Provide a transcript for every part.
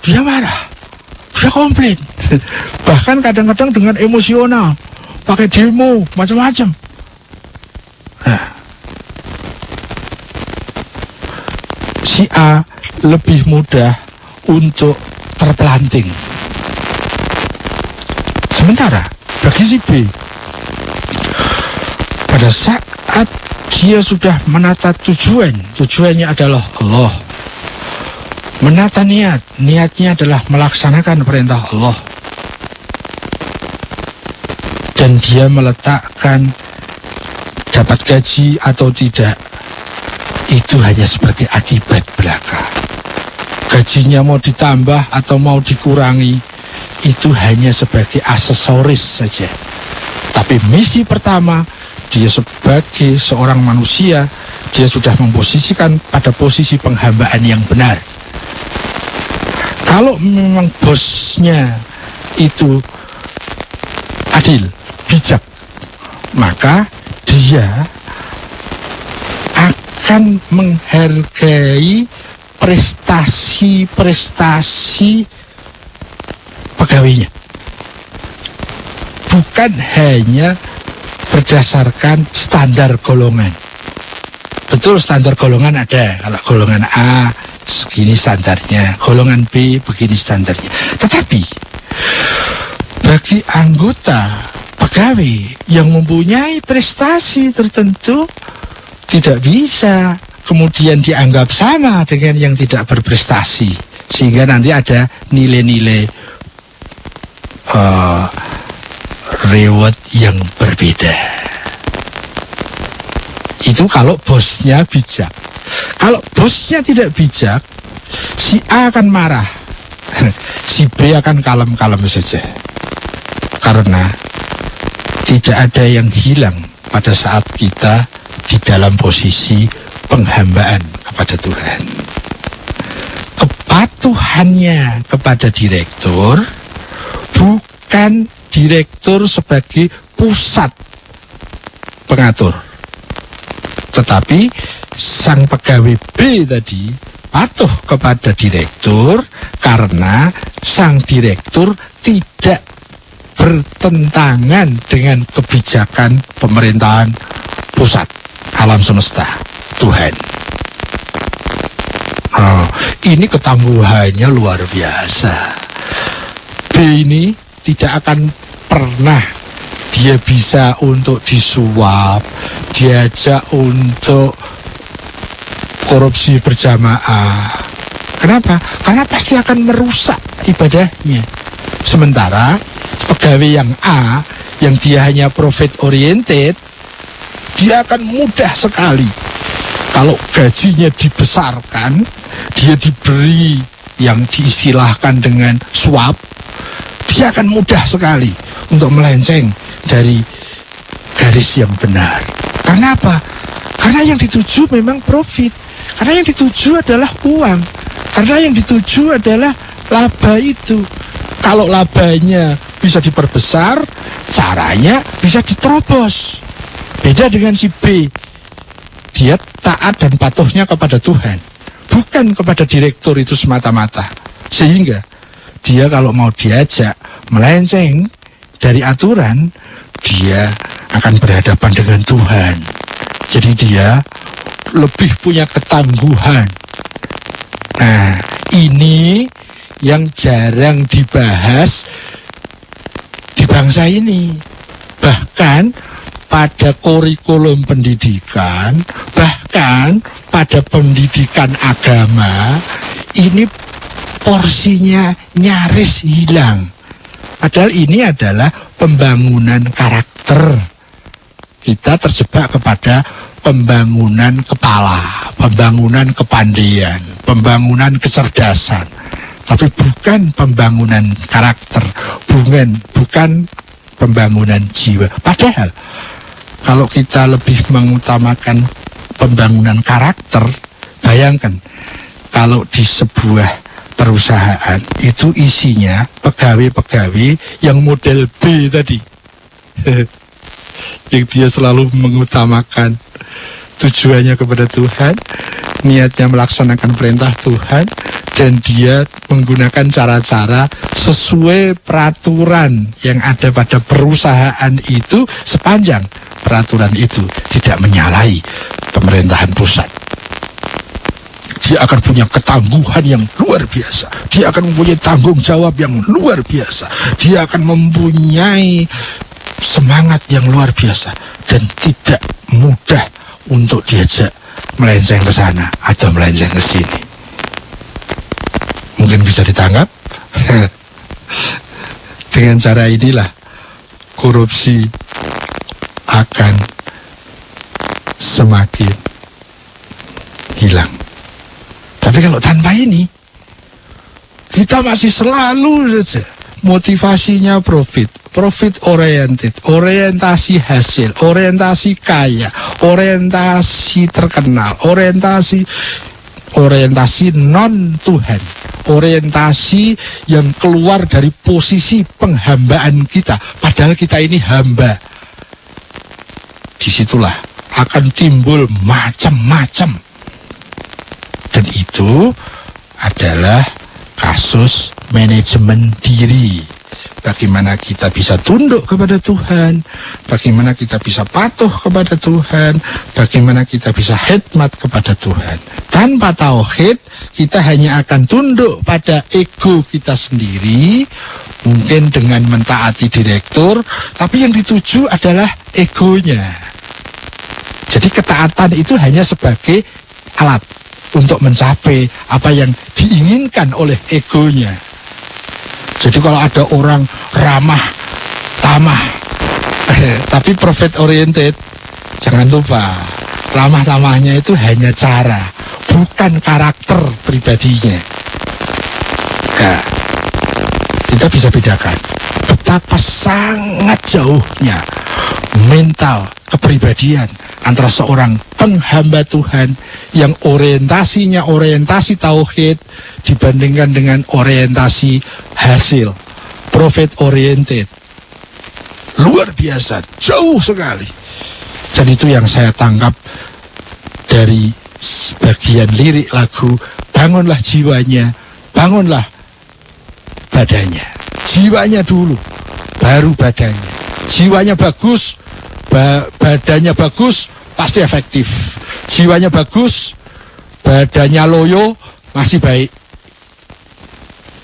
dia marah, dia komplain, bahkan kadang-kadang dengan emosional, pakai demo, macam-macam. Nah, si A lebih mudah untuk terpelanting. Sementara bagi si B, pada saat dia sudah menata tujuannya adalah Allah, menata niatnya adalah melaksanakan perintah Allah, dan dia meletakkan dapat gaji atau tidak, itu hanya sebagai akibat belaka. Gajinya mau ditambah atau mau dikurangi, itu hanya sebagai aksesoris saja. Tapi misi pertama, dia sebagai seorang manusia, dia sudah memposisikan pada posisi penghambaan yang benar. Kalau memang bosnya itu adil, bijak, maka dia akan menghargai prestasi pegawainya, bukan hanya berdasarkan standar golongan. Betul, standar golongan ada. Kalau golongan A segini standarnya, golongan B begini standarnya. Tetapi bagi anggota pegawai yang mempunyai prestasi tertentu, tidak bisa kemudian dianggap sama dengan yang tidak berprestasi, sehingga nanti ada nilai-nilai reward yang berbeda. Itu kalau bosnya bijak. Kalau bosnya tidak bijak, si A akan marah, si B akan kalem-kalem saja. Karena tidak ada yang hilang pada saat kita di dalam posisi penghambaan kepada Tuhan. Kepatuhannya kepada direktur, bukan direktur sebagai pusat pengatur, tetapi sang pegawai B tadi patuh kepada direktur karena sang direktur tidak bertentangan dengan kebijakan pemerintahan pusat alam semesta, Tuhan. Ini ketangguhannya luar biasa. B ini tidak akan pernah dia bisa untuk disuap, diajak untuk korupsi berjamaah. Kenapa? Karena pasti akan merusak ibadahnya. Sementara pegawai yang A, yang dia hanya profit oriented, dia akan mudah sekali. Kalau gajinya dibesarkan, dia diberi yang diistilahkan dengan suap, dia akan mudah sekali untuk melenceng dari garis yang benar. Karena apa? Karena yang dituju memang profit. Karena yang dituju adalah uang. Karena yang dituju adalah laba itu. Kalau labanya bisa diperbesar, caranya bisa diterobos. Beda dengan si B. Dia taat dan patuhnya kepada Tuhan, bukan kepada direktur itu semata-mata. Sehingga dia kalau mau diajak melenceng dari aturan, dia akan berhadapan dengan Tuhan. Jadi dia lebih punya ketangguhan. Nah, ini yang jarang dibahas di bangsa ini. Bahkan pada kurikulum pendidikan, bahkan pada pendidikan agama, ini porsinya nyaris hilang. Padahal ini adalah pembangunan karakter. Kita terjebak kepada pembangunan kepala, pembangunan kepandaian, pembangunan kecerdasan. Tapi bukan pembangunan karakter, bukan pembangunan jiwa. Padahal kalau kita lebih mengutamakan pembangunan karakter, bayangkan kalau di sebuah perusahaan itu isinya pegawai-pegawai yang model B tadi, yang dia selalu mengutamakan tujuannya kepada Tuhan, niatnya melaksanakan perintah Tuhan, dan dia menggunakan cara-cara sesuai peraturan yang ada pada perusahaan itu, sepanjang peraturan itu tidak menyalahi pemerintahan pusat. Dia akan punya ketangguhan yang luar biasa. Dia akan mempunyai tanggung jawab yang luar biasa. Dia akan mempunyai semangat yang luar biasa. Dan tidak mudah untuk diajak melenceng ke sana atau melenceng ke sini. Mungkin bisa ditangkap. Dengan cara inilah korupsi akan semakin hilang. Tapi kalau tanpa ini, kita masih selalu saja motivasinya profit oriented, orientasi hasil, orientasi kaya, orientasi terkenal, orientasi non Tuhan, orientasi yang keluar dari posisi penghambaan kita, padahal kita ini hamba. Disitulah akan timbul macam-macam. Dan itu adalah kasus manajemen diri. Bagaimana kita bisa tunduk kepada Tuhan, bagaimana kita bisa patuh kepada Tuhan, bagaimana kita bisa khidmat kepada Tuhan. Tanpa tauhid, kita hanya akan tunduk pada ego kita sendiri, mungkin dengan mentaati direktur, tapi yang dituju adalah egonya. Jadi ketaatan itu hanya sebagai alat untuk mencapai apa yang diinginkan oleh egonya. Jadi kalau ada orang ramah, tamah, tapi profit oriented, jangan lupa, ramah tamahnya itu hanya cara, bukan karakter pribadinya. Nah, kita bisa bedakan betapa sangat jauhnya mental kepribadian antara seorang penghamba Tuhan yang orientasinya orientasi tauhid dibandingkan dengan orientasi hasil, profit oriented. Luar biasa, jauh sekali. Dan itu yang saya tangkap dari sebagian lirik lagu Bangunlah Jiwanya, Bangunlah Badannya. Jiwanya dulu, baru badannya. Jiwanya bagus, badannya bagus, pasti efektif. Jiwanya bagus, badannya loyo, masih baik.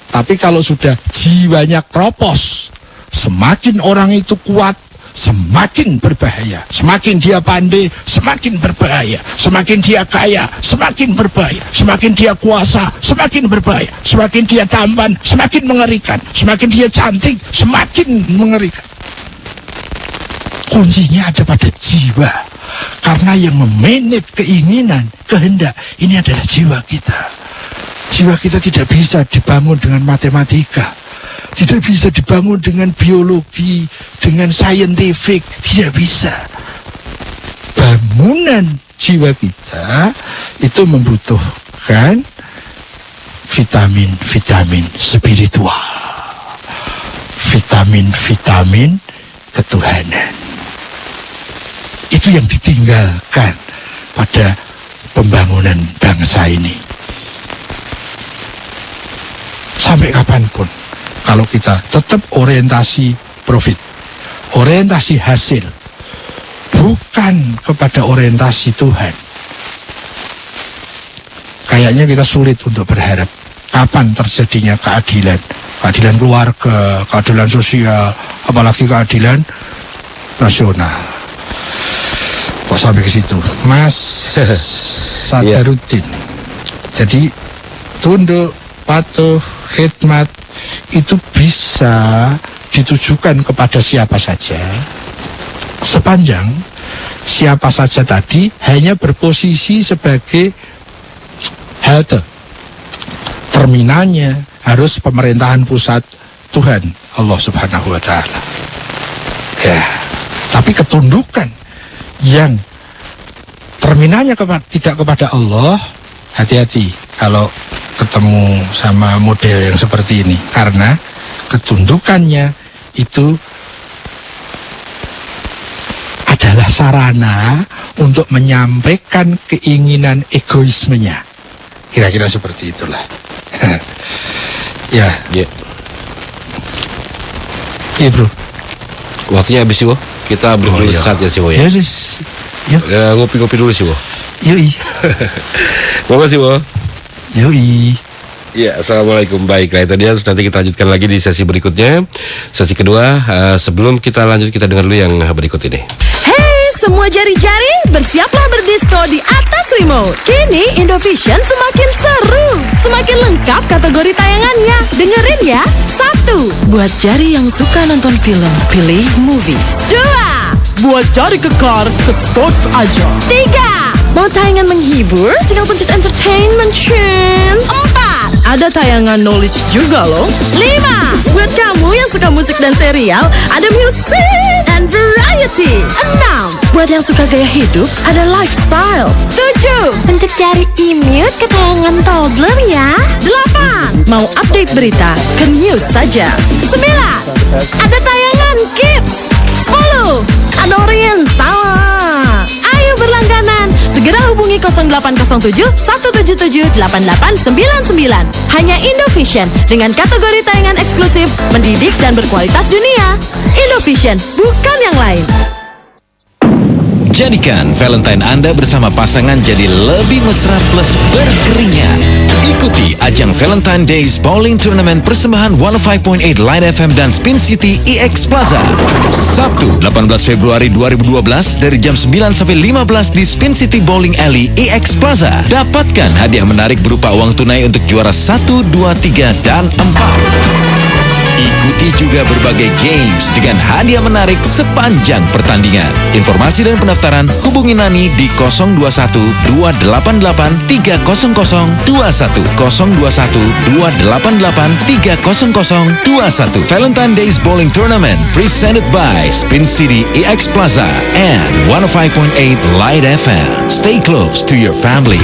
Tapi kalau sudah jiwanya kropos, semakin orang itu kuat, semakin berbahaya. Semakin dia pandai, semakin berbahaya. Semakin dia kaya, semakin berbahaya. Semakin dia kuasa, semakin berbahaya. Semakin dia tampan, semakin mengerikan. Semakin dia cantik, semakin mengerikan. Kuncinya ada pada jiwa. Karena yang memanage keinginan, kehendak, ini adalah jiwa kita. Jiwa kita tidak bisa dibangun dengan matematika. Tidak bisa dibangun dengan biologi, dengan scientific. Tidak bisa. Bangunan jiwa kita itu membutuhkan vitamin-vitamin spiritual. Vitamin-vitamin ketuhanan. Itu yang ditinggalkan pada pembangunan bangsa ini. Sampai kapanpun, kalau kita tetap orientasi profit, orientasi hasil, bukan kepada orientasi Tuhan, kayaknya kita sulit untuk berharap kapan terjadinya keadilan. Keadilan keluarga, keadilan sosial, apalagi keadilan nasional. Kok sampai ke situ, Mas Sadaruddin? Jadi tunduk, patuh, khidmat itu bisa ditujukan kepada siapa saja, sepanjang siapa saja tadi hanya berposisi sebagai halte. Terminalnya harus pemerintahan pusat Tuhan Allah Subhanahu wa Ta'ala. Ya, tapi ketundukan yang terminalnya tidak kepada Allah, hati-hati kalau ketemu sama model yang seperti ini, karena ketundukannya itu adalah sarana untuk menyampaikan keinginan egoismenya. Kira-kira seperti itulah. Ya. Iya bro. Waktunya habis sih, Wo. Kita break dulu saat ya sih, Wo ya. Yuk. Ngopi-ngopi dulu sih, Wo. Yoi. Makasih, Wo. Yoi. Ya, assalamualaikum. Baiklah, itu dia. Nanti kita lanjutkan lagi di sesi berikutnya. Sesi kedua. Sebelum kita lanjut, kita dengar dulu yang berikut ini. Hey, semua jari-jari, bersiaplah berdisko di atas remote. Kini Indovision semakin seru, semakin lengkap kategori tayangannya. Dengerin ya. 1. Buat jari yang suka nonton film, pilih Movies. 2. Buat jari kekar, ke Sports aja. 3. Mau tayangan menghibur, tinggal pencet entertainment channel. 4. Ada tayangan knowledge juga loh. 5. Buat kamu yang suka musik dan serial, ada music and variety. 6. Buat yang suka gaya hidup, ada lifestyle. 7. Pencet cari e-mute ke tayangan toddler ya. 8. Mau update berita, ke news saja. 9. Ada tayangan kids. 10. Ada oriental. Ayo berlangganan. Segera hubungi 0807 177 8899. Hanya Indovision dengan kategori tayangan eksklusif, mendidik dan berkualitas dunia. Indovision, bukan yang lain. Jadikan Valentine Anda bersama pasangan jadi lebih mesra plus berkeringat. Ikuti ajang Valentine Days Bowling Tournament persembahan 105.8 Light FM dan Spin City EX Plaza. Sabtu 18 Februari 2012 dari jam 9 sampai 15 di Spin City Bowling Alley EX Plaza. Dapatkan hadiah menarik berupa uang tunai untuk juara 1, 2, 3, dan 4. Ikuti juga berbagai games dengan hadiah menarik sepanjang pertandingan. Informasi dan pendaftaran hubungi Nani di 021 288 300 21 021 288 300 21. Valentine Days Bowling Tournament presented by Spin City EX Plaza and 105.8 Light FM. Stay close to your family.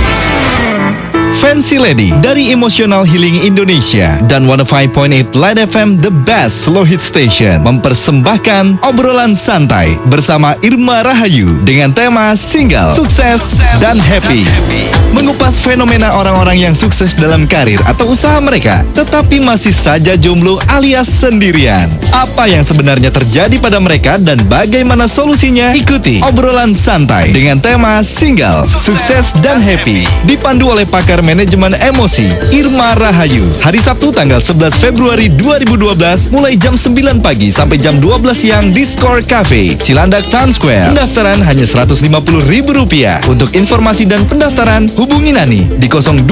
Fancy Lady dari Emotional Healing Indonesia dan 105.8 Light FM The Best Slow Hit Station mempersembahkan obrolan santai bersama Irma Rahayu dengan tema single, sukses, dan happy. Mengupas fenomena orang-orang yang sukses dalam karir atau usaha mereka tetapi masih saja jomblo alias sendirian. Apa yang sebenarnya terjadi pada mereka dan bagaimana solusinya? Ikuti obrolan santai dengan tema single, sukses, dan happy. Dipandu oleh pakar manajemen emosi Irma Rahayu. Hari Sabtu tanggal 11 Februari 2012 mulai jam 9 pagi sampai jam 12 siang di Score Cafe, Cilandak Town Square. Pendaftaran hanya Rp150.000. Untuk informasi dan pendaftaran hubungi Nani di 021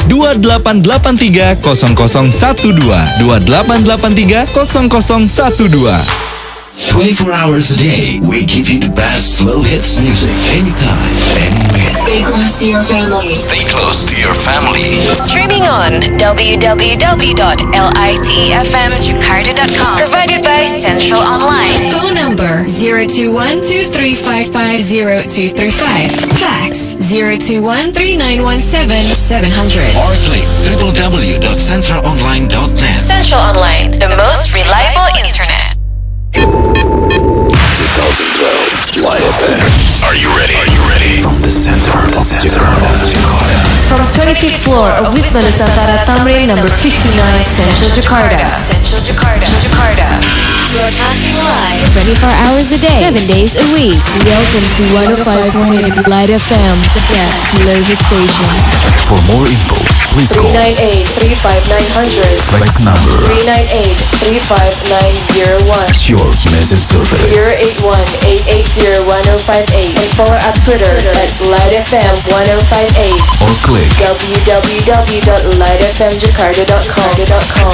2883 0012 2883 0012. 24 hours a day, we give you the best slow hits music anytime, anywhere. Stay close to your family. Stay close to your family. Streaming on www.litefmjakarta.com. Provided by Central Online. Phone number 021-2355-0235. Fax 021-3917-700. Or click www.centralonline.net. Central Online, the most reliable internet. 2012 Light FM. Are you ready? From the center of Jakarta. From 25th floor of Wisma Nusantara Tamrin number 59, Central Jakarta. Broadcasting live 24 hours a day, 7 days a week. Welcome to 105.8 Light FM, the best slow hit station. For more info, please call 398-35900. flex number 398-35901. Short Message Service 081-880-1058. And follow our Twitter at Light FM 1058. or click www.lightfmjakarta.com.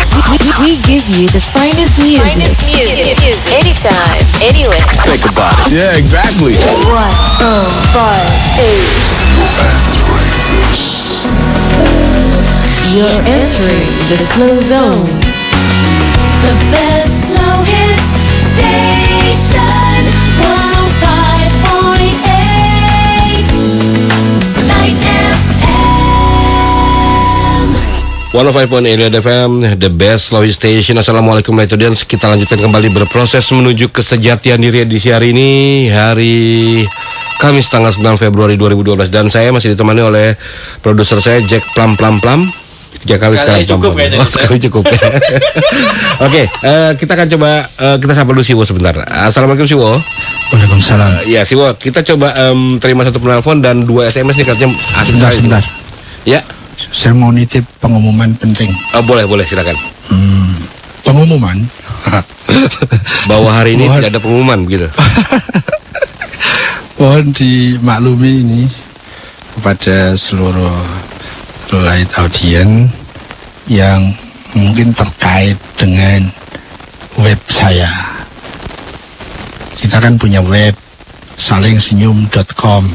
We give you the finest music. anytime, anywhere. Think about it. Yeah, exactly. 105.8. You're entering the slow zone. The best slow hits station 105.8 Light FM. 105.8 FM, the best slow hit station. Assalamualaikum Light Audience. Kita lanjutkan kembali berproses menuju kesejatian diri edisi hari ini, hari Kamis tanggal 9 Februari 2012 dan saya masih ditemani oleh produser saya Jack Plum. 3 kali sekarang cukup kayaknya. Sekali cukup ya. Oke, kita akan coba kita sapa dulu Siwo sebentar. Assalamualaikum Siwo. Waalaikumsalam. Ya Siwo, kita coba terima satu penelpon dan 2 SMS nih katanya asik sekali. Sebentar. Ya. Saya mau nitip pengumuman penting. Boleh silakan. Pengumuman bahwa hari ini tidak ada pengumuman gitu. Mohon dimaklumi ini kepada seluruh light audience yang mungkin terkait dengan web saya. Kita kan punya web salingsenyum.com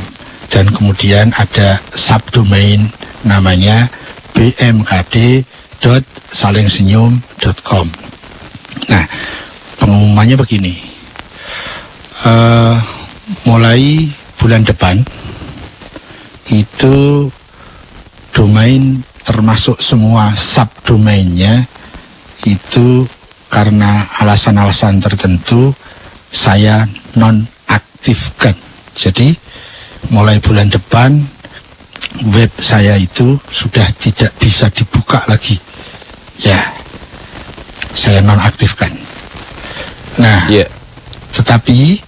dan kemudian ada subdomain namanya bmkd.salingsenyum.com. Nah, pengumumannya begini. Mulai bulan depan itu domain termasuk semua subdomainnya itu karena alasan-alasan tertentu saya nonaktifkan. Jadi mulai bulan depan web saya itu sudah tidak bisa dibuka lagi. Ya, saya nonaktifkan. Nah, tetapi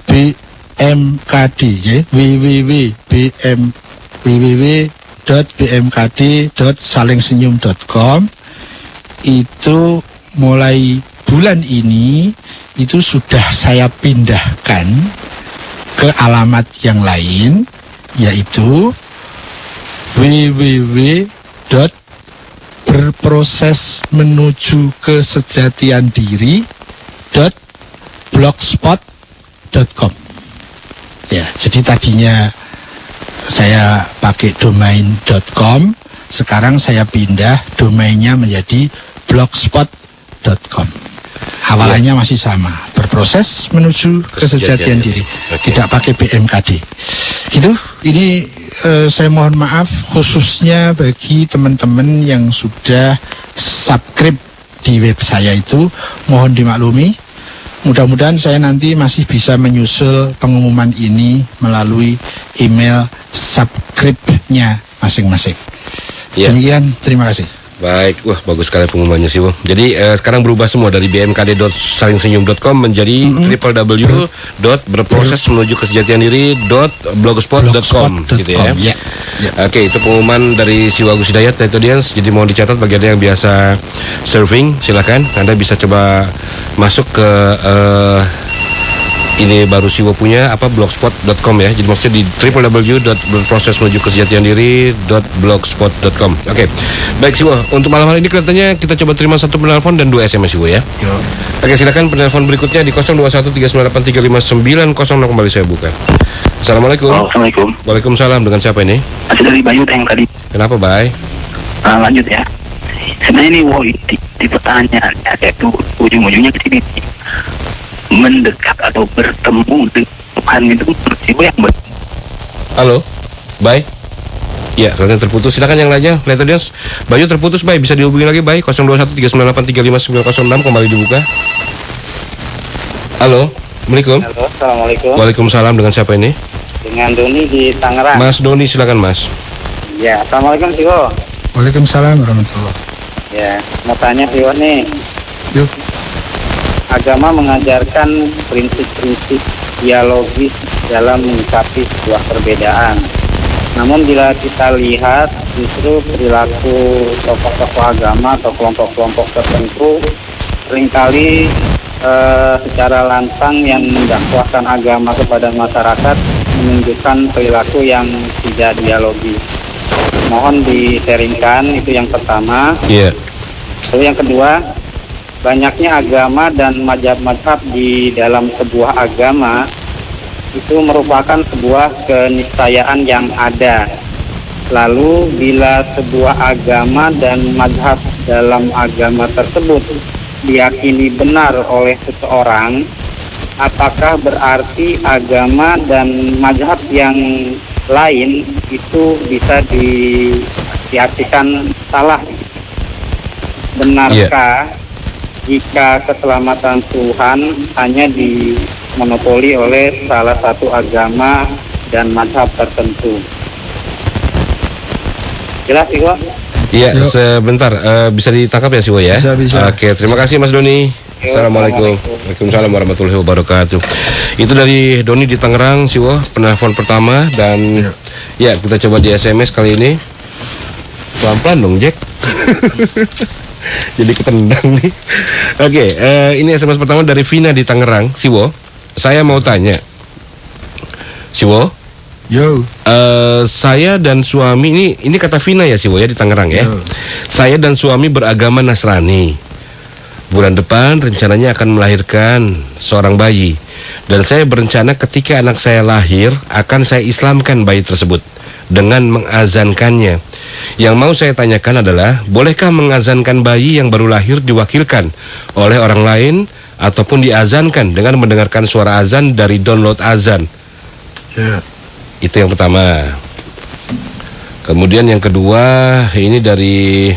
BMKD ya, www.bmkd.salingsenyum.com itu mulai bulan ini itu sudah saya pindahkan ke alamat yang lain, yaitu www.berprosesmenujukesejatiandiri.blogspot.com. Ya, jadi tadinya saya pakai domain.com, sekarang saya pindah domainnya menjadi blogspot.com. Awalannya masih sama, berproses menuju kesejatian diri, tidak pakai BMKD. Gitu, ini saya mohon maaf khususnya bagi teman-teman yang sudah subscribe di web saya itu, mohon dimaklumi. Mudah-mudahan saya nanti masih bisa menyusul pengumuman ini melalui email subscribe-nya masing-masing. Demikian, terima kasih. Baik, wah bagus sekali pengumumannya sih, Jadi sekarang berubah semua dari bmkd.salingsenyum.com menjadi www.berprosesmenujukesejatiandiri.blogspot.com gitu ya. Oke, itu pengumuman dari Siwo Agus Hidayat Night Audience. Jadi mohon dicatat bagi Anda yang biasa surfing, silakan Anda bisa coba masuk ke ini baru Siwo punya blogspot.com ya. Jadi maksudnya di www.berprosesmenujukesejatiandiri.blogspot.com. Oke. Baik Siwo, untuk malam hari ini kelihatannya kita coba terima satu penelpon dan 2 SMS Siwo ya. Oke, silakan penelpon berikutnya di 0213983590 kembali saya buka. Assalamualaikum. Assalamualaikum. Waalaikumsalam, dengan siapa ini? Masih dari Bayu yang tadi. Kenapa, Bay? Lanjut ya. Sebenarnya ini di pertanyaan yaitu ujung-ujungnya ke sini. Mendekat atau bertemu dengan Tuhan itu menurut yang Halo, Bay. Ya, ternyata terputus. Silakan yang lainnya. Lihat audience. Bayu terputus, Bay. Bisa dihubungi lagi, Bay. 0213983590 kembali dibuka. Halo, Assalamualaikum. Halo, Assalamualaikum. Waalaikumsalam, dengan siapa ini? Dengan Doni di Tangerang. Mas Doni, silakan Mas. Ya, Assalamualaikum Siwo. Waalaikumsalam warahmatullahi. Ya, mau tanya Siwo nih. Yuk. Agama mengajarkan prinsip-prinsip dialogis dalam menyikapi sebuah perbedaan. Namun bila kita lihat justru perilaku tokoh-tokoh agama atau kelompok-kelompok tertentu seringkali secara lantang yang mendakwahkan agama kepada masyarakat menunjukkan perilaku yang tidak dialogis. Mohon di-sharingkan, itu yang pertama. Lalu yang kedua, banyaknya agama dan mazhab-mazhab di dalam sebuah agama itu merupakan sebuah keniscayaan yang ada. Lalu bila sebuah agama dan mazhab dalam agama tersebut diyakini benar oleh seseorang, apakah berarti agama dan mazhab yang lain itu bisa diartikan salah? Benarkah jika keselamatan Tuhan hanya monopoli oleh salah satu agama dan mazhab tertentu. Jelas, Iwo? Iya, sebentar. Bisa ditangkap ya, Siwo ya? Bisa. Oke, terima kasih Mas Doni. Assalamualaikum. Waalaikumsalam warahmatullahi wabarakatuh. Itu dari Doni di Tangerang, Siwo, penelpon pertama. Dan ya, kita coba di SMS kali ini. Pelan-pelan dong, Jack. Jadi ketendang nih. Oke, ini SMS pertama dari Vina di Tangerang, Siwo. Saya mau tanya, Siwo. Yo. Saya dan suami ini kata Vina ya, Siwo ya, di Tangerang ya. Saya dan suami beragama Nasrani. Bulan depan rencananya akan melahirkan seorang bayi. Dan saya berencana ketika anak saya lahir akan saya Islamkan bayi tersebut dengan mengazankannya. Yang mau saya tanyakan adalah, bolehkah mengazankan bayi yang baru lahir diwakilkan oleh orang lain ataupun diazankan dengan mendengarkan suara azan dari download azan? Itu yang pertama. Kemudian yang kedua, ini dari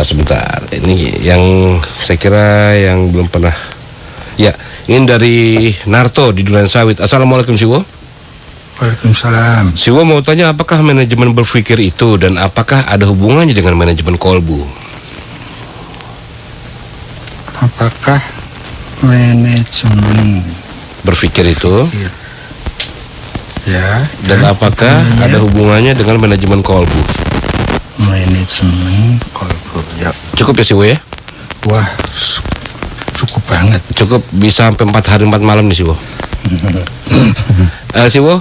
sebentar. Ini yang saya kira yang belum pernah. Ya, ini dari Narto di Duren Sawit. Assalamualaikum, Siwo. Waalaikumsalam. Siwo mau tanya, apakah manajemen berpikir itu dan apakah ada hubungannya dengan manajemen kolbu? Apakah manajemen berpikir itu? Ya. Dan apakah ada hubungannya dengan manajemen kolbu? Manajemen kolbu. Ya. Cukup ya, Siwo ya? Wah, cukup banget. Cukup, bisa sampai 4 hari 4 malam nih, Siwo. Siwo,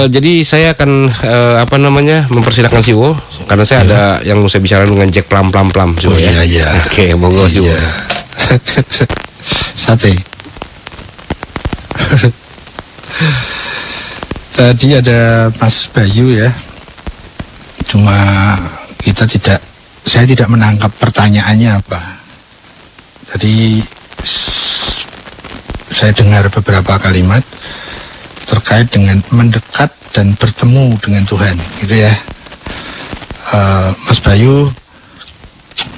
jadi saya akan mempersilahkan Siwo karena saya ada yang mau saya bicara dengan Jack Plam Siwo ya. Iya. Oke, monggo Siwo. Sate. Tadi ada Mas Bayu ya. Cuma saya tidak menangkap pertanyaannya apa. Tadi saya dengar beberapa kalimat terkait dengan mendekat dan bertemu dengan Tuhan, gitu ya. Mas Bayu,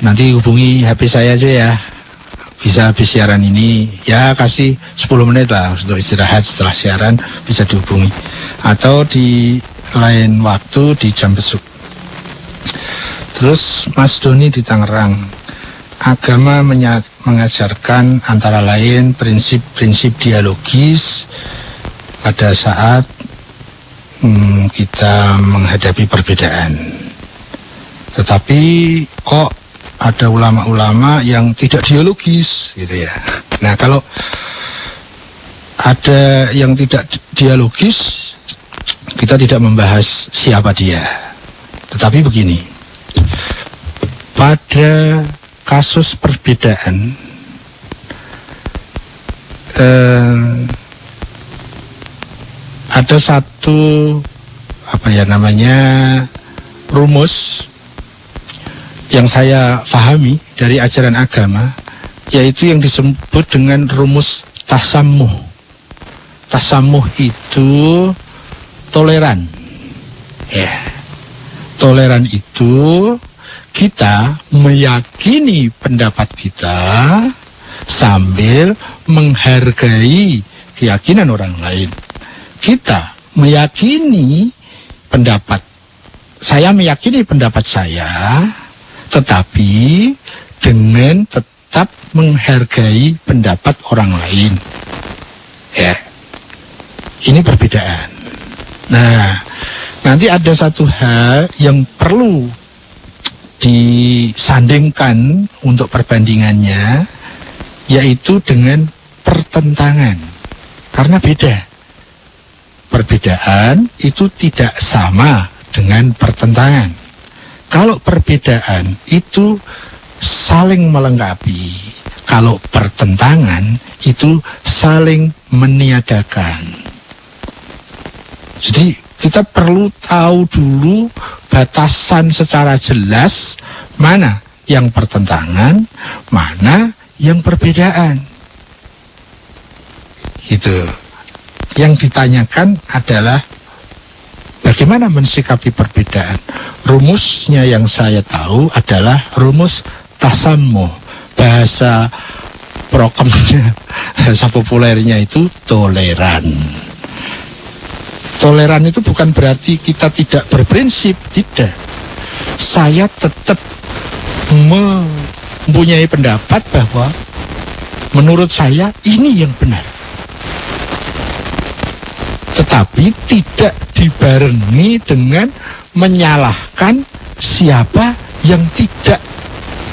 nanti hubungi HP saya aja ya. Bisa habis siaran ini, ya kasih 10 menit lah untuk istirahat setelah siaran, bisa dihubungi. Atau di lain waktu di jam besuk. Terus Mas Doni di Tangerang, agama mengajarkan antara lain prinsip-prinsip dialogis pada saat kita menghadapi perbedaan. Tetapi kok ada ulama-ulama yang tidak dialogis, gitu ya. Nah, kalau ada yang tidak dialogis, kita tidak membahas siapa dia. Tetapi begini, pada kasus perbedaan, ada satu rumus yang saya pahami dari ajaran agama, yaitu yang disebut dengan rumus tasamuh. Tasamuh itu toleran. Ya. Toleran itu kita meyakini pendapat kita sambil menghargai keyakinan orang lain. Kita meyakini saya meyakini pendapat saya, tetapi dengan tetap menghargai pendapat orang lain. Ya, ini perbedaan. Nah, nanti ada satu hal yang perlu disandingkan untuk perbandingannya, yaitu dengan pertentangan. Karena beda. Perbedaan itu tidak sama dengan pertentangan. Kalau perbedaan itu saling melengkapi, kalau pertentangan itu saling meniadakan. Jadi kita perlu tahu dulu batasan secara jelas mana yang pertentangan, mana yang perbedaan. Itu. Yang ditanyakan adalah bagaimana mensikapi perbedaan. Rumusnya yang saya tahu adalah rumus tasammuh. Bahasa prokemnya, bahasa populernya itu toleran. Toleran itu bukan berarti kita tidak berprinsip, tidak. Saya tetap mempunyai pendapat bahwa menurut saya ini yang benar. Tetapi tidak dibarengi dengan menyalahkan siapa yang tidak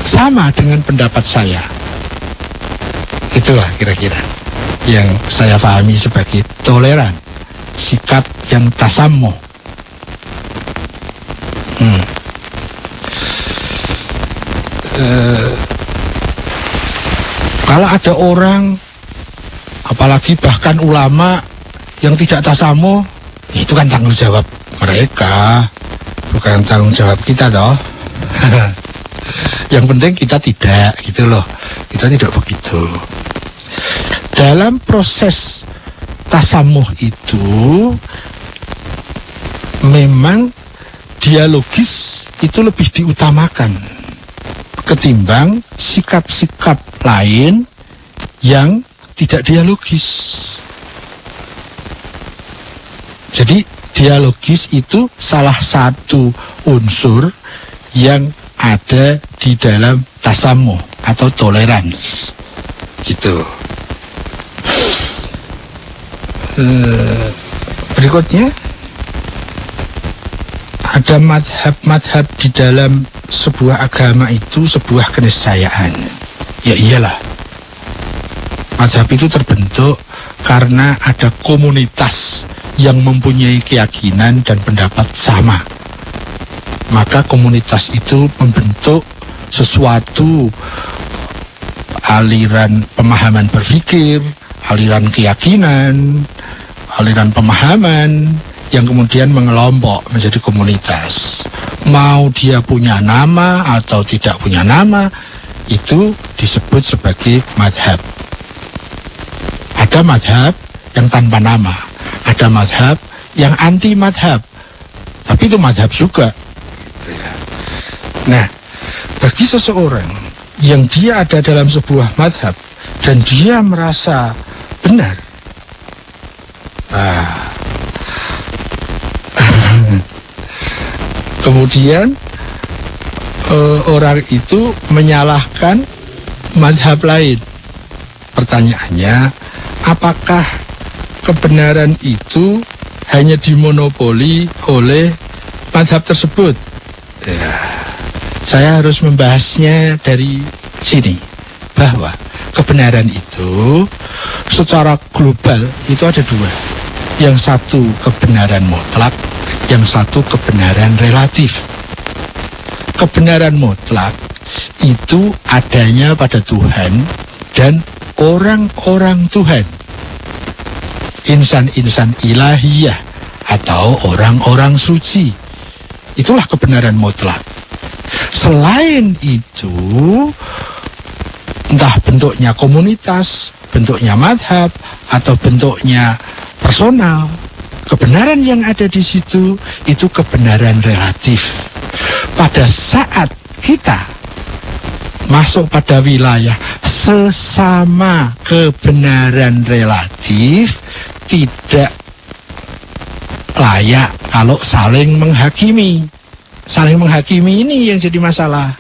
sama dengan pendapat saya. Itulah kira-kira yang saya pahami sebagai toleran. Sikap yang tasamuh. Kalau ada orang, apalagi bahkan ulama yang tidak tasamuh, itu kan tanggung jawab mereka, bukan tanggung jawab kita toh. Yang penting kita tidak, gitu loh. Kita tidak begitu. Dalam proses tasamuh itu memang dialogis itu lebih diutamakan ketimbang sikap-sikap lain yang tidak dialogis. Jadi dialogis itu salah satu unsur yang ada di dalam tasamuh atau tolerans. Gitu. Berikutnya ada madhab-madhab di dalam sebuah agama itu sebuah keniscayaan. Ya iyalah, madhab itu terbentuk karena ada komunitas yang mempunyai keyakinan dan pendapat sama. Maka komunitas itu membentuk sesuatu aliran pemahaman berpikir, aliran keyakinan, aliran pemahaman yang kemudian mengelompok menjadi komunitas. Mau dia punya nama atau tidak punya nama, itu disebut sebagai madhab. Ada madhab yang tanpa nama, ada madhab yang anti madhab, tapi itu madhab juga. Nah, bagi seseorang yang dia ada dalam sebuah madhab dan dia merasa benar, kemudian orang itu menyalahkan madhab lain. Pertanyaannya, apakah kebenaran itu hanya dimonopoli oleh madhab tersebut? Ya, saya harus membahasnya dari sini, bahwa kebenaran itu secara global itu ada dua. Yang satu kebenaran mutlak, yang satu kebenaran relatif. Kebenaran mutlak itu adanya pada Tuhan dan orang-orang Tuhan, insan-insan ilahiyah atau orang-orang suci. Itulah kebenaran mutlak. Selain itu, entah bentuknya komunitas, bentuknya madhab, atau bentuknya personal, kebenaran yang ada di situ itu kebenaran relatif. Pada saat kita masuk pada wilayah sesama kebenaran relatif, tidak layak kalau saling menghakimi. Saling menghakimi ini yang jadi masalah.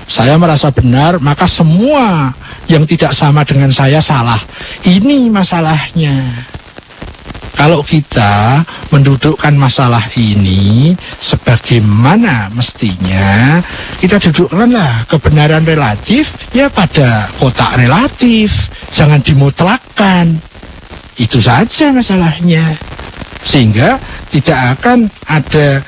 Saya merasa benar, maka semua yang tidak sama dengan saya salah. Ini masalahnya. Kalau kita mendudukkan masalah ini sebagaimana mestinya, kita dudukkanlah kebenaran relatif ya pada kotak relatif, jangan dimutlakkan. Itu saja masalahnya. Sehingga tidak akan ada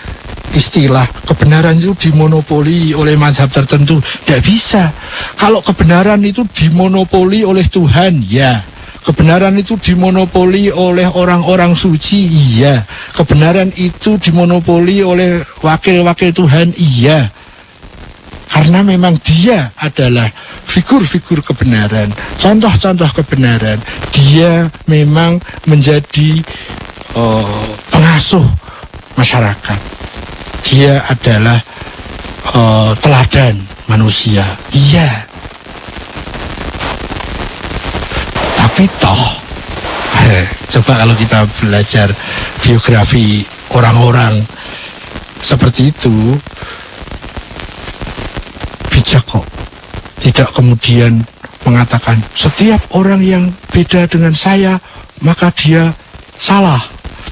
istilah kebenaran itu dimonopoli oleh mazhab tertentu. Tidak bisa. Kalau kebenaran itu dimonopoli oleh Tuhan, ya. Kebenaran itu dimonopoli oleh orang-orang suci, iya. Kebenaran itu dimonopoli oleh wakil-wakil Tuhan, iya. Karena memang dia adalah figur-figur kebenaran, contoh-contoh kebenaran. Dia memang menjadi pengasuh masyarakat. Dia adalah teladan manusia, iya. Tapi toh, coba kalau kita belajar biografi orang-orang seperti itu, bijak kok. Tidak kemudian mengatakan setiap orang yang beda dengan saya maka dia salah,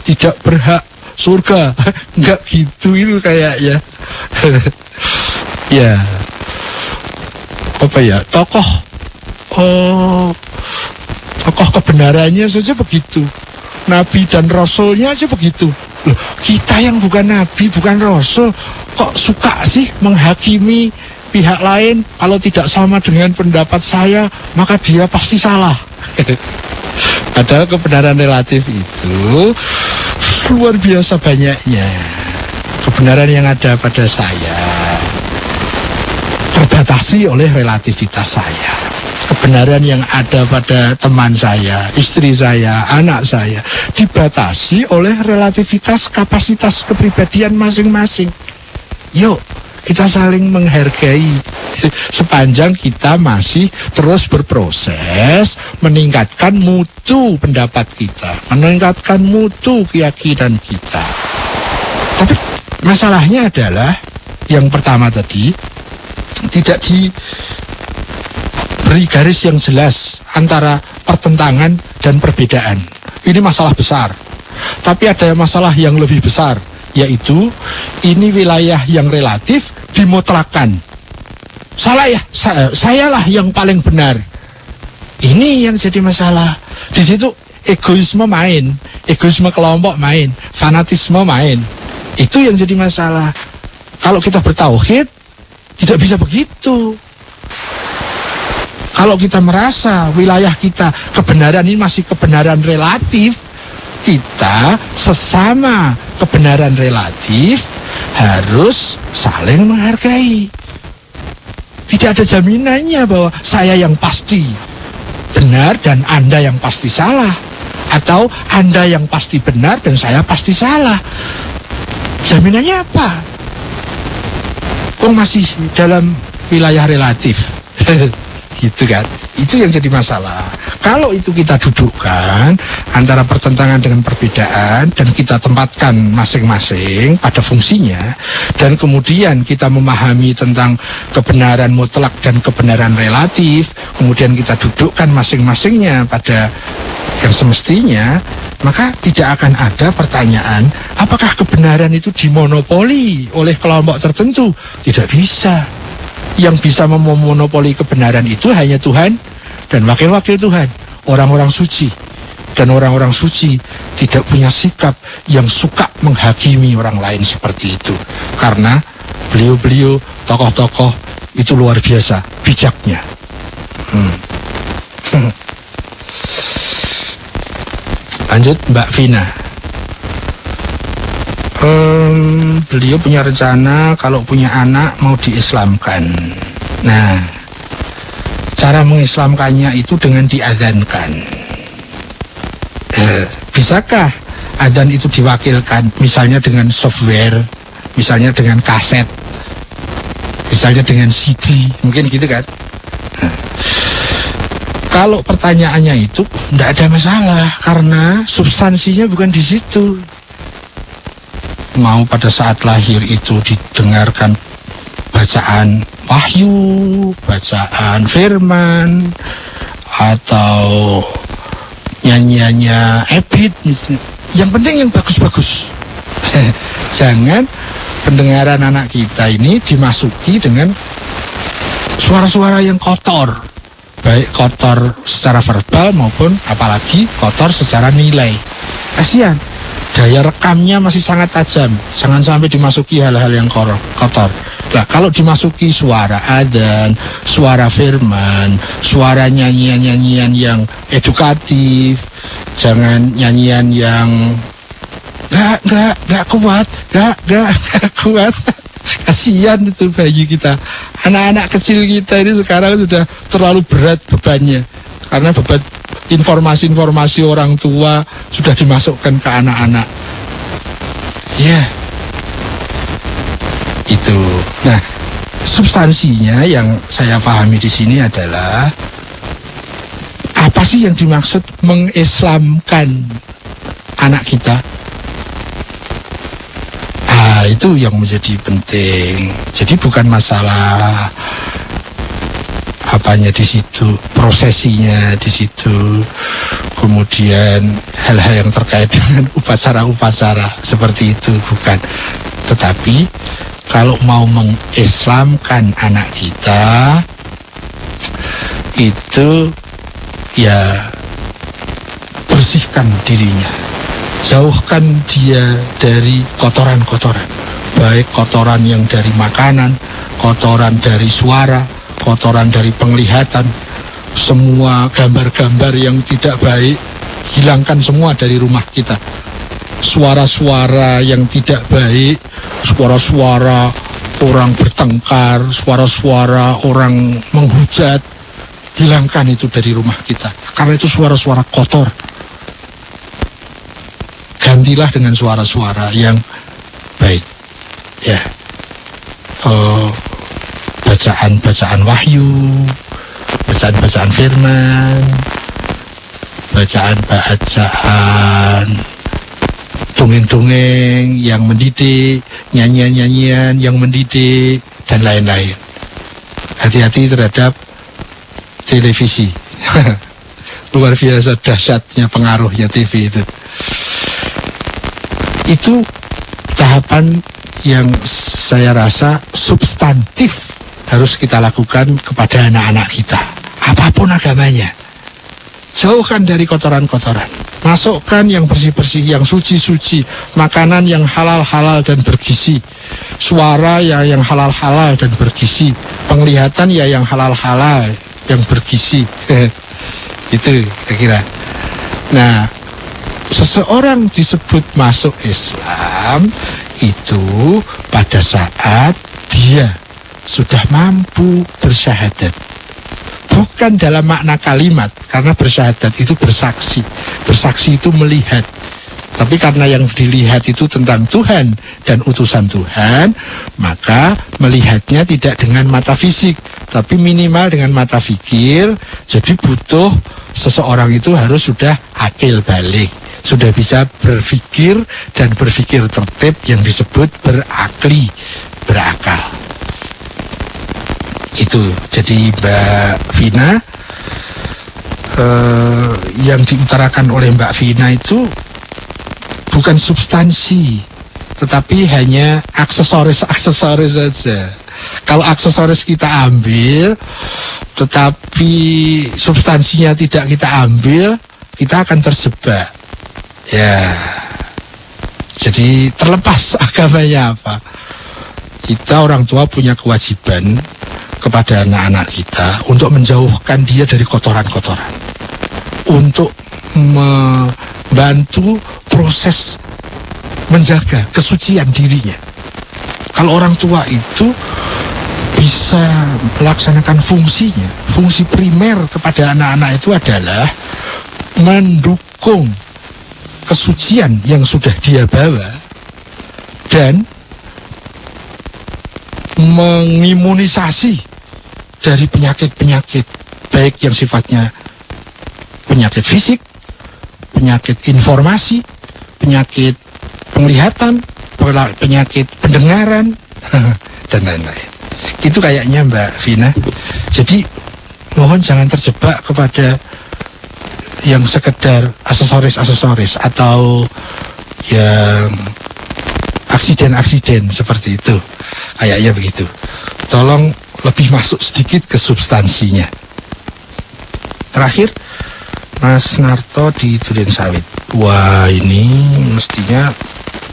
tidak berhak surga. Enggak gitu itu kayaknya. Ya, apa ya, tokoh kebenarannya saja begitu, nabi dan rasulnya aja begitu. Loh, kita yang bukan nabi, bukan rasul, kok suka sih menghakimi pihak lain? Kalau tidak sama dengan pendapat saya, maka dia pasti salah. Padahal kebenaran relatif itu luar biasa banyaknya. Kebenaran yang ada pada saya terbatasi oleh relativitas saya. Kebenaran yang ada pada teman saya, istri saya, anak saya dibatasi oleh relativitas kapasitas kepribadian masing-masing. Yuk, kita saling menghargai sepanjang kita masih terus berproses meningkatkan mutu pendapat kita, meningkatkan mutu keyakinan kita. Tapi masalahnya adalah yang pertama tadi, tidak diberi garis yang jelas antara pertentangan dan perbedaan. Ini masalah besar. Tapi ada masalah yang lebih besar, yaitu ini wilayah yang relatif dimutlakan. Salah ya, sayalah yang paling benar. Ini yang jadi masalah. Di situ egoisme main, egoisme kelompok main, fanatisme main. Itu yang jadi masalah. Kalau kita bertauhid, tidak bisa begitu. Kalau kita merasa wilayah kita kebenaran ini masih kebenaran relatif, kita sesama kebenaran relatif harus saling menghargai. Tidak ada jaminannya bahwa saya yang pasti benar dan Anda yang pasti salah, atau Anda yang pasti benar dan saya pasti salah. Jaminannya apa? Masih dalam wilayah relatif. Gitu kan? Itu yang jadi masalah. Kalau itu kita dudukkan antara pertentangan dengan perbedaan dan kita tempatkan masing-masing pada fungsinya, dan kemudian kita memahami tentang kebenaran mutlak dan kebenaran relatif, kemudian kita dudukkan masing-masingnya pada yang semestinya, maka tidak akan ada pertanyaan apakah kebenaran itu dimonopoli oleh kelompok tertentu. Tidak bisa. Yang bisa memonopoli kebenaran itu hanya Tuhan dan wakil-wakil Tuhan, orang-orang suci. Dan orang-orang suci tidak punya sikap yang suka menghakimi orang lain seperti itu, karena beliau-beliau tokoh-tokoh itu luar biasa bijaknya. Lanjut Mbak Vina. Beliau punya rencana kalau punya anak mau diislamkan. Nah, cara mengislamkannya itu dengan diazankan. Bisakah adzan itu diwakilkan, misalnya dengan software, misalnya dengan kaset, misalnya dengan CD, mungkin gitu kan? Kalau pertanyaannya itu tidak ada masalah, karena substansinya bukan di situ. Mau pada saat lahir itu didengarkan bacaan wahyu, bacaan firman, atau nyanyiannya Ebit, yang penting yang bagus-bagus. Jangan pendengaran anak kita ini dimasuki dengan suara-suara yang kotor, baik kotor secara verbal maupun apalagi kotor secara nilai. Kasihan, daya rekamnya masih sangat tajam. Jangan sampai dimasuki hal-hal yang kotor. Nah, kalau dimasuki suara adzan, suara firman, suara nyanyian-nyanyian yang edukatif, jangan nyanyian yang nggak kuat. Kasihan itu bayi kita. Anak-anak kecil kita ini sekarang sudah terlalu berat bebannya, karena beban informasi-informasi orang tua sudah dimasukkan ke anak-anak. Ya, itu. Nah, substansinya yang saya pahami di sini adalah Apa sih yang dimaksud mengislamkan anak kita? Itu yang menjadi penting. Jadi bukan masalah apanya di situ, prosesinya di situ, kemudian hal-hal yang terkait dengan upacara-upacara seperti itu, bukan. Tetapi kalau mau mengislamkan anak kita, itu ya bersihkan dirinya, jauhkan dia dari kotoran-kotoran, baik kotoran yang dari makanan, kotoran dari suara, kotoran dari penglihatan, semua gambar-gambar yang tidak baik, hilangkan semua dari rumah kita. Suara-suara yang tidak baik, suara-suara orang bertengkar, suara-suara orang menghujat, hilangkan itu dari rumah kita, karena itu suara-suara kotor. Gantilah dengan suara-suara yang baik, ya. Bacaan-bacaan wahyu, bacaan-bacaan firman, bacaan-bacaan dongeng-dongeng yang mendidik, nyanyian-nyanyian yang mendidik, dan lain-lain. Hati-hati terhadap televisi. Luar biasa dahsyatnya pengaruhnya TV itu. Itu tahapan yang saya rasa substantif harus kita lakukan kepada anak-anak kita, apapun agamanya. Jauhkan dari kotoran-kotoran, masukkan yang bersih-bersih, yang suci-suci, makanan yang halal-halal dan bergizi, suara ya yang halal-halal dan bergizi, penglihatan ya yang halal-halal yang bergizi. Itu kira-kira. Nah, seseorang disebut masuk Islam itu pada saat dia sudah mampu bersyahadat. Bukan dalam makna kalimat, karena bersyahadat itu bersaksi. Bersaksi itu melihat. Tapi karena yang dilihat itu tentang Tuhan dan utusan Tuhan, maka melihatnya tidak dengan mata fisik, tapi minimal dengan mata fikir. Jadi butuh seseorang itu harus sudah akil balik, sudah bisa berpikir dan berpikir tertib, yang disebut berakal. Itu. Jadi Mbak Vina, yang diutarakan oleh Mbak Vina itu bukan substansi, tetapi hanya aksesoris saja. Kalau aksesoris kita ambil, tetapi substansinya tidak kita ambil, kita akan terjebak. Ya, jadi terlepas agamanya apa, kita orang tua punya kewajiban kepada anak-anak kita untuk menjauhkan dia dari kotoran-kotoran, untuk membantu proses menjaga kesucian dirinya. Kalau orang tua itu bisa melaksanakan fungsinya, fungsi primer kepada anak-anak itu adalah mendukung kesucian yang sudah dia bawa dan mengimunisasi dari penyakit-penyakit, baik yang sifatnya penyakit fisik, penyakit informasi, penyakit penglihatan, penyakit pendengaran, dan lain-lain. Itu kayaknya Mbak Vina. Jadi mohon jangan terjebak kepada yang sekedar aksesoris-aksesoris atau yang aksiden-aksiden seperti itu. Kayaknya begitu. Tolong lebih masuk sedikit ke substansinya. Terakhir, Mas Narto di Duren Sawit. Wah, ini mestinya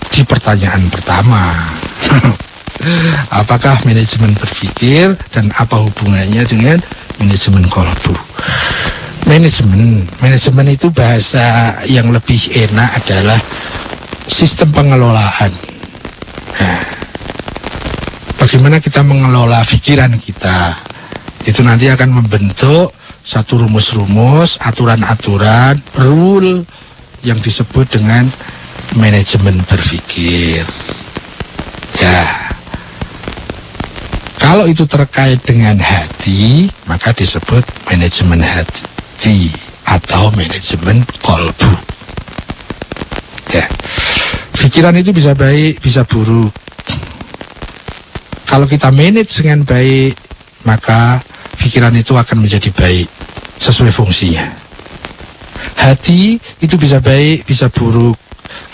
di pertanyaan pertama. Apakah manajemen berpikir dan apa hubungannya dengan manajemen kolbu? Manajemen itu bahasa yang lebih enak adalah sistem pengelolaan. Nah, bagaimana kita mengelola pikiran kita, itu nanti akan membentuk satu rumus-rumus, aturan-aturan, rule yang disebut dengan manajemen berpikir. Ya, kalau itu terkait dengan hati, maka disebut manajemen hati atau manajemen kolbu. Ya, pikiran itu bisa baik, bisa buruk. Kalau kita manage dengan baik, maka pikiran itu akan menjadi baik sesuai fungsinya. Hati itu bisa baik, bisa buruk.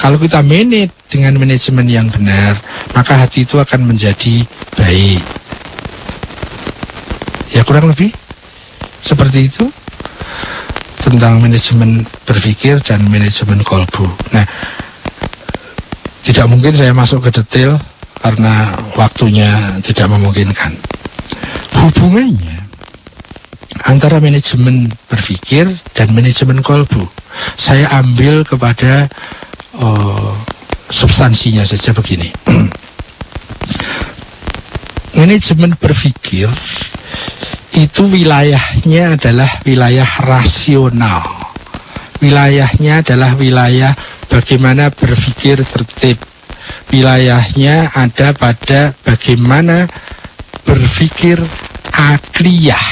Kalau kita manage dengan manajemen yang benar, maka hati itu akan menjadi baik. Ya, kurang lebih seperti itu tentang manajemen berpikir dan manajemen kolbu. Nah, tidak mungkin saya masuk ke detail karena waktunya tidak memungkinkan. Hubungannya antara manajemen berpikir dan manajemen kolbu, saya ambil kepada substansinya saja begini. Manajemen berpikir itu wilayahnya adalah wilayah rasional. Wilayahnya adalah wilayah bagaimana berpikir tertib. Wilayahnya ada pada bagaimana berpikir akliyah.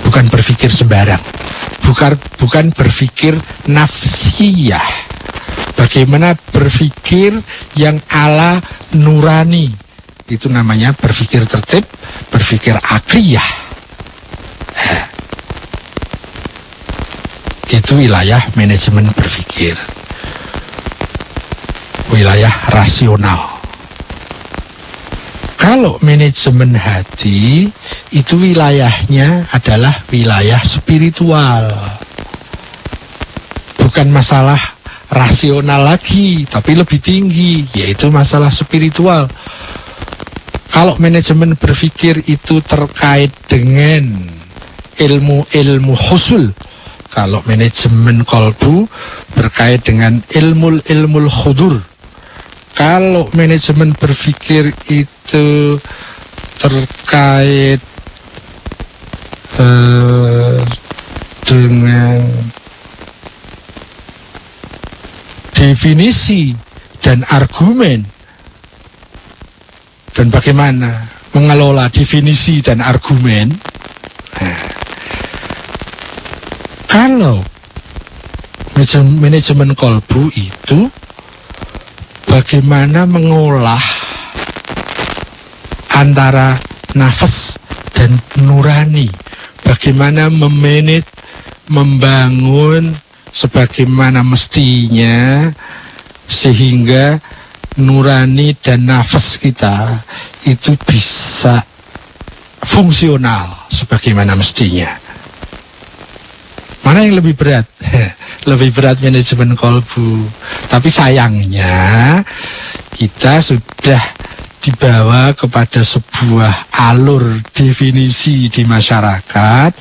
Bukan berpikir sembarang. Bukan berpikir nafsiyah. Bagaimana berpikir yang ala nurani. Itu namanya berpikir tertib, berpikir akliyah. Itu wilayah manajemen berpikir. Wilayah rasional. Kalau manajemen hati, itu wilayahnya adalah wilayah spiritual. Bukan masalah rasional lagi, tapi lebih tinggi, yaitu masalah spiritual. Kalau manajemen berpikir itu terkait dengan ilmu-ilmu husul, kalau manajemen kolbu berkait dengan ilmu khudur. Kalau manajemen berpikir itu terkait dengan definisi dan argumen, dan bagaimana mengelola definisi dan argumen. Nah, kalau manajemen kolbu itu bagaimana mengolah antara nafas dan nurani, bagaimana memanage, membangun sebagaimana mestinya sehingga nurani dan nafas kita itu bisa fungsional sebagaimana mestinya. Mana yang lebih berat? Lebih berat manajemen kolbu. Tapi sayangnya kita sudah dibawa kepada sebuah alur definisi di masyarakat.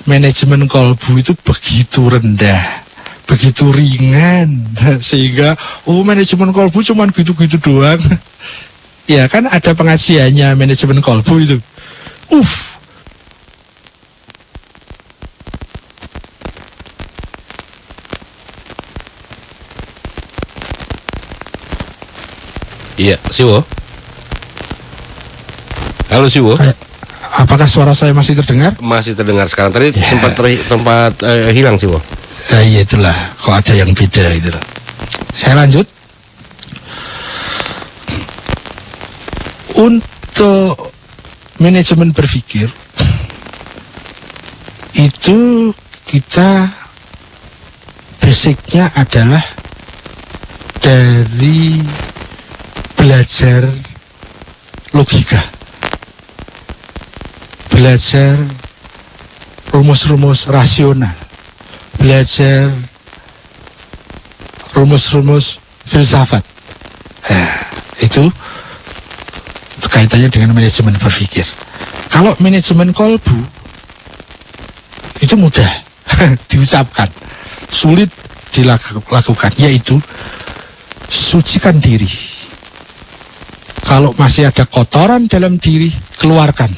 Manajemen kolbu itu begitu rendah, begitu ringan, sehingga manajemen kolbu cuman gitu-gitu doang. Ya kan ada pengajiannya manajemen kolbu itu. Iya, Siwo. Halo Siwo. Apakah suara saya masih terdengar? Masih terdengar sekarang. Tadi sempat hilang Siwo. Iya itulah, kok ada yang beda itu. Saya lanjut. Untuk manajemen berpikir itu kita basicnya adalah dari belajar logika, belajar rumus-rumus rasional, belajar rumus-rumus filsafat. Itu kaitannya dengan manajemen berpikir. Kalau manajemen kolbu itu mudah diucapkan, sulit dilakukan, yaitu sucikan diri. Kalau masih ada kotoran dalam diri, keluarkan.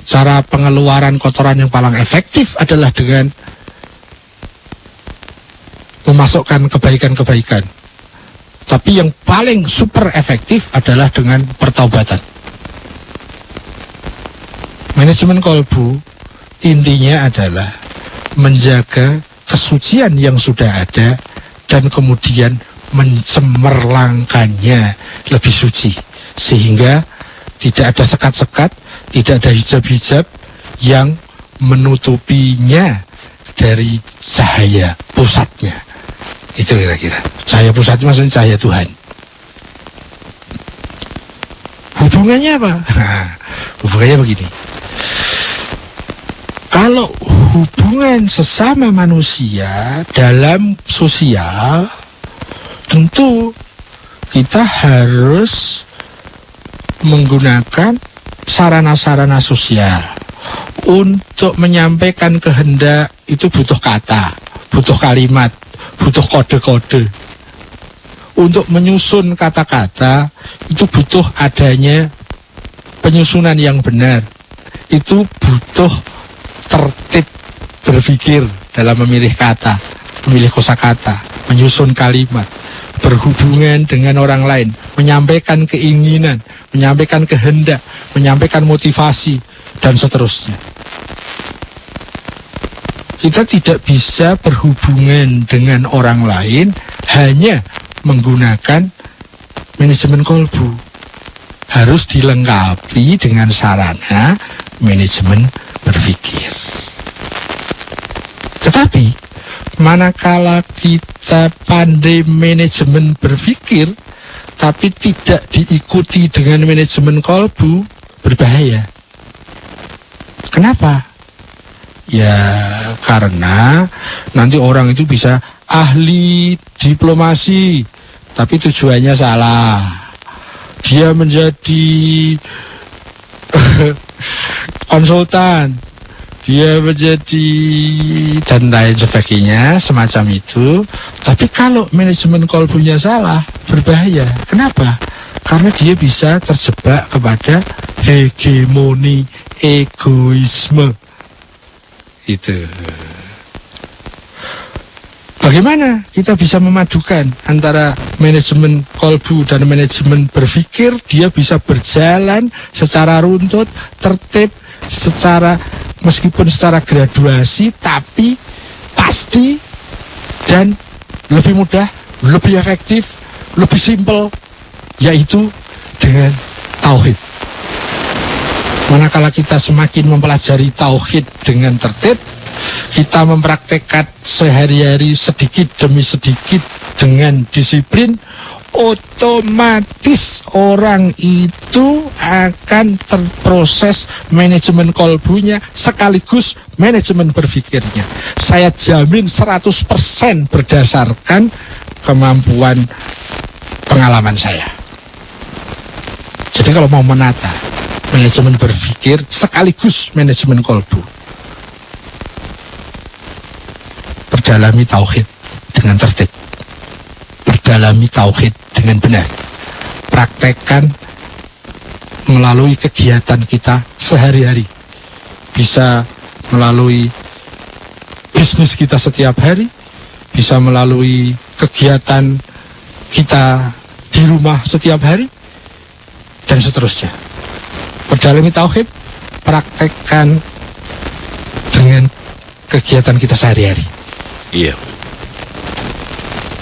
Cara pengeluaran kotoran yang paling efektif adalah dengan memasukkan kebaikan-kebaikan. Tapi yang paling super efektif adalah dengan pertaubatan. Manajemen kolbu intinya adalah menjaga kesucian yang sudah ada dan kemudian mencemerlangkannya lebih suci, sehingga tidak ada sekat-sekat, tidak ada hijab-hijab yang menutupinya dari cahaya pusatnya. Itu kira-kira. Cahaya pusat maksudnya cahaya Tuhan. Hubungannya apa? Nah, hubungannya begini. Kalau hubungan sesama manusia dalam sosial, tentu kita harus menggunakan sarana-sarana sosial. Untuk menyampaikan kehendak itu butuh kata, butuh kalimat, butuh kode-kode. Untuk menyusun kata-kata itu butuh adanya penyusunan yang benar. Itu butuh tertib berpikir dalam memilih kata, memilih kosakata, menyusun kalimat, berhubungan dengan orang lain, menyampaikan keinginan, menyampaikan kehendak, menyampaikan motivasi, dan seterusnya. Kita tidak bisa berhubungan dengan orang lain hanya menggunakan manajemen kolbu. Harus dilengkapi dengan sarana manajemen berpikir. Tetapi manakala kita pandai manajemen berpikir tapi tidak diikuti dengan manajemen kolbu, berbahaya. Kenapa? Ya karena nanti orang itu bisa ahli diplomasi tapi tujuannya salah. Dia menjadi konsultan, dia menjadi dan lain sebagainya semacam itu. Tapi kalau manajemen kolbunya salah, berbahaya. Kenapa? Karena dia bisa terjebak kepada hegemoni egoisme. Itu. Bagaimana kita bisa memadukan antara manajemen kolbu dan manajemen berpikir? Dia bisa berjalan secara runtut, tertib, meskipun secara graduasi, tapi pasti dan lebih mudah, lebih efektif, lebih simpel, yaitu dengan tauhid. Manakala kita semakin mempelajari tauhid dengan tertib, kita mempraktekkan sehari-hari sedikit demi sedikit dengan disiplin, otomatis orang itu akan terproses manajemen kolbunya sekaligus manajemen berpikirnya. Saya jamin 100% berdasarkan kemampuan pengalaman saya. Jadi kalau mau menata manajemen berpikir sekaligus manajemen kolbu, perdalami tauhid dengan tertib, perdalami tauhid dengan benar, praktekkan melalui kegiatan kita sehari-hari, bisa melalui bisnis kita setiap hari, bisa melalui kegiatan kita di rumah setiap hari, dan seterusnya. Perdalami tauhid, praktekkan dengan kegiatan kita sehari-hari. Iya.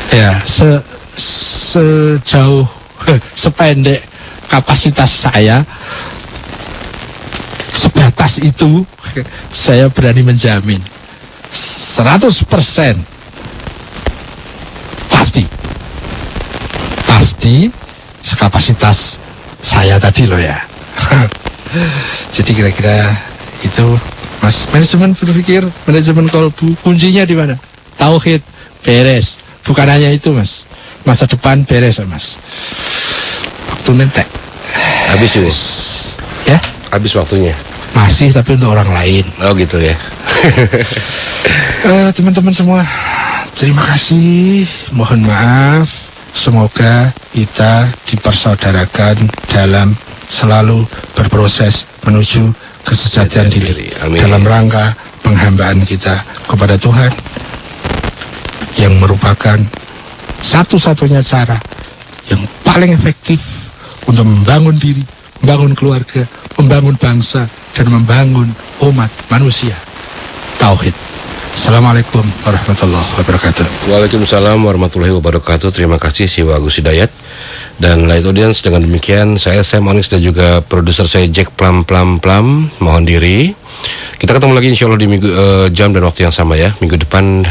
Ya, sejauh sependek kapasitas saya, sebatas itu saya berani menjamin 100% pasti sekapasitas saya tadi loh ya. Jadi kira-kira itu Mas, manajemen berpikir, manajemen kolbu, kuncinya di mana? Tauhid beres. Bukan hanya itu Mas, masa depan beres Mas. Waktu nentek. Habis wis. Ya? Habis waktunya. Masih tapi untuk orang lain. Oh gitu ya. Teman-teman semua, terima kasih. Mohon maaf. Semoga kita dipersaudarakan dalam selalu berproses menuju kesejahteraan diri. Amin. Dalam rangka penghambaan kita kepada Tuhan yang merupakan satu-satunya cara yang paling efektif untuk membangun diri, membangun keluarga, membangun bangsa, dan membangun umat manusia. Tauhid. Assalamualaikum warahmatullahi wabarakatuh. Waalaikumsalam warahmatullahi wabarakatuh. Terima kasih Siwa Agus Hidayat. Dan Light Audience, dengan demikian saya Sam Onyx dan juga produser saya Jack Plum mohon diri. Kita ketemu lagi insya Allah di minggu, jam dan waktu yang sama ya. Minggu depan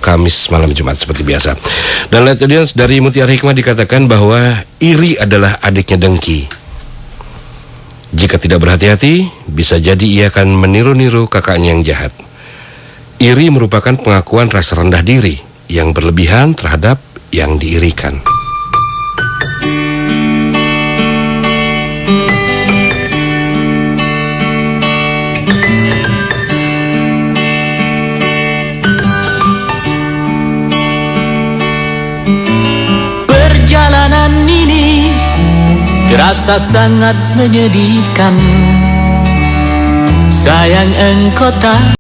Kamis malam Jumat seperti biasa. Dan Light Audience, dari Mutiara Hikmah dikatakan bahwa iri adalah adiknya dengki. Jika tidak berhati-hati, bisa jadi ia akan meniru-niru kakaknya yang jahat. Iri merupakan pengakuan rasa rendah diri yang berlebihan terhadap yang diirikan. Perjalanan ini terasa sangat menyedihkan. Sayang engkau tak